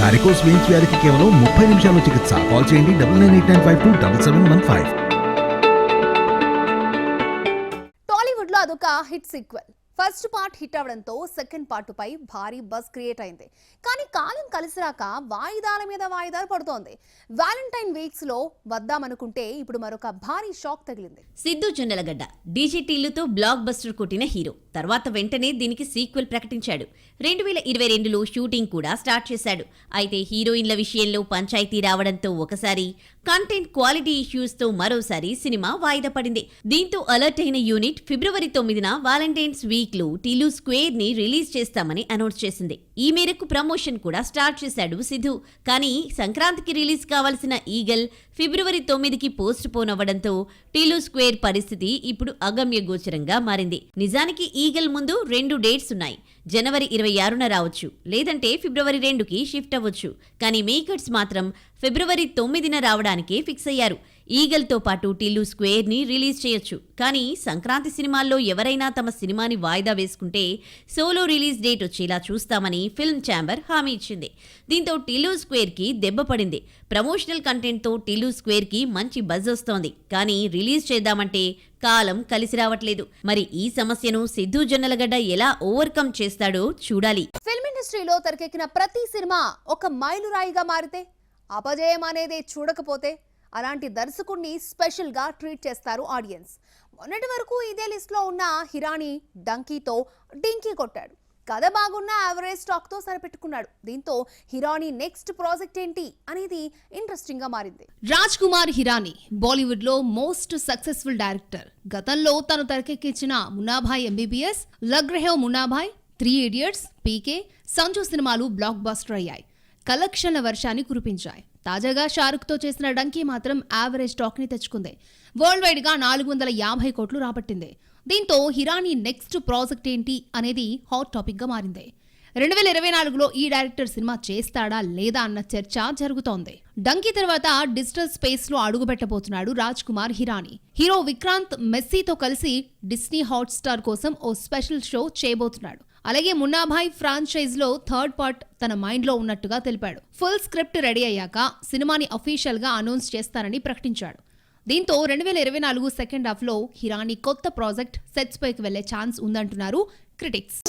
Varicose veins వ్యాధికి కేవలం 30 నిమిషాల్లో చికిత్స. కాల్ చేయండి 9989527715. టాలీవుడ్ లో అదొక hit sequel. First part hit అవడంతో సెకండ్ పార్ట్ పై భారీ బజ్ క్రియేట్ అయింది. కానీ కాలం కలిసిరాక వాయిదాల మీద వాయిదాలు పడుతోంది. వ్యాలంటైన్ వీక్స్ లో వద్దామనుకుంటే ఇప్పుడు మరొక భారీ షాక్ తగిలింది. సిద్ధు జొన్నలగడ్డ డీజే టిల్లుతో బ్లాక్ బస్టర్ కొట్టిన హీరో తర్వాత వెంటనే దీనికి సీక్వెల్ ప్రకటించాడు. 2022లో షూటింగ్ కూడా స్టార్ట్ చేశాడు. అయితే హీరోయిన్ల విషయంలో పంచాయతీ రావడంతో ఒకసారి, కంటెంట్ క్వాలిటీ ఇష్యూస్ తో మరోసారి సినిమా వాయిదా పడింది. దీంతో అలర్ట్ అయిన యూనిట్ ఫిబ్రవరి 9న వాలంటైన్స్ వీక్ లో టిల్లు స్క్వేర్ ని రిలీజ్ చేస్తామని అనౌన్స్ చేసింది. ఈ మేరకు ప్రమోషన్ కూడా స్టార్ట్ చేశాడు సిద్ధు. కానీ సంక్రాంతికి రిలీజ్ కావాల్సిన ఈగల్ ఫిబ్రవరి 9కి పోస్ట్ పోన్ అవ్వడంతో టిల్లు స్క్వేర్ పరిస్థితి ఇప్పుడు అగమ్య గోచరంగా మారింది. నిజానికి ఈగల్ ముందు 2 డేట్స్ ఉన్నాయి. జనవరి 26న రావచ్చు, లేదంటే ఫిబ్రవరి 2కి షిఫ్ట్ అవ్వచ్చు. కానీ మేకర్స్ మాత్రం ఫిబ్రవరి 9న రావడానికే ఫిక్స్ అయ్యారు. ఈగల్తో పాటు టిల్లు స్క్వేర్ ని రిలీజ్ చేయొచ్చు. కానీ సంక్రాంతి సినిమాల్లో ఎవరైనా తమ సినిమాని వాయిదా వేసుకుంటే సోలో రిలీజ్ డేట్ వచ్చేలా చూస్తామని ఫిల్మ్ ఛాంబర్ హామీ ఇచ్చింది. దీంతో టిల్లు స్క్వేర్ కి దెబ్బ పడింది. ప్రమోషనల్ కంటెంట్ తో టిల్లు స్క్వేర్ కి మంచి బజ్ వస్తోంది. కానీ రిలీజ్ చేద్దామంటే కాలం కలిసి రావట్లేదు. మరి ఈ సమస్యను సిద్ధు జొన్నలగడ్డ ఎలా ఓవర్కమ్ చేస్తాడో చూడాలి. ఫిల్మ్ ఇండస్ట్రీలో తెరకెక్కిన ప్రతి సినిమా ఒక మైలురాయిగా మారితే, అపజయం అనేది చూడకపోతే అలాంటి దర్శకుడిని స్పెషల్ గా ట్రీట్ చేస్తారు ఆడియన్స్. మొన్నటి వరకు ఇదే లిస్ట్ లో ఉన్న హిరానీ డంకీతో డింకీ కొట్టాడు. కథ బాగున్న యావరేజ్ స్టాక్ తో సరిపెట్టుకున్నాడు. దీంతో హిరానీ నెక్స్ట్ ప్రాజెక్ట్ ఏంటి అనేది ఇంట్రెస్టింగ్ గా మారింది. రాజ్ కుమార్ హిరానీ బాలీవుడ్ లో మోస్ట్ సక్సెస్ఫుల్ డైరెక్టర్. గతంలో తను తెరకెక్కించిన మున్నాభాయ్ ఎంబీబీఎస్, లగ్ రహే మున్నాభాయ్, 3 ఇడియట్స్, పీకే, సంజు సినిమాలు బ్లాక్ బస్టర్ అయ్యాయి. కలెక్షన్ల వర్షాన్ని కురిపించాయి. తాజాగా షారుఖ్ తో చేసిన డంకీ మాత్రం యావరేజ్ టాక్ ని తెచ్చుకుంది. వరల్డ్ వైడ్ గా 450 కోట్లు రాబట్టింది. దీంతో హిరానీ నెక్స్ట్ ప్రాజెక్ట్ ఏంటి అనేది హాట్ టాపిక్ గా మారింది. 2024లో ఈ డైరెక్టర్ సినిమా చేస్తాడా లేదా అన్న చర్చ జరుగుతోంది. డంకీ తర్వాత డిజిటల్ స్పేస్ లో అడుగుపెట్టబోతున్నాడు రాజ్ కుమార్ హిరానీ. హీరో విక్రాంత్ మెస్సీతో కలిసి డిస్నీ హాట్ స్టార్ కోసం ఓ స్పెషల్ షో చేయబోతున్నాడు. అలాగే మున్నాభాయ్ ఫ్రాంచైజ్ లో 3rd పార్ట్ తన మైండ్ లో ఉన్నట్టుగా తెలిపాడు. ఫుల్ స్క్రిప్ట్ రెడీ అయ్యాక సినిమాని అఫీషియల్ గా అనౌన్స్ చేస్తారని ప్రకటించాడు. దీంతో 2024 సెకండ్ హాఫ్ లో హిరానీ కొత్త ప్రాజెక్ట్ సెట్స్ పైకి వెళ్లే ఛాన్స్ ఉందంటున్నారు క్రిటిక్స్.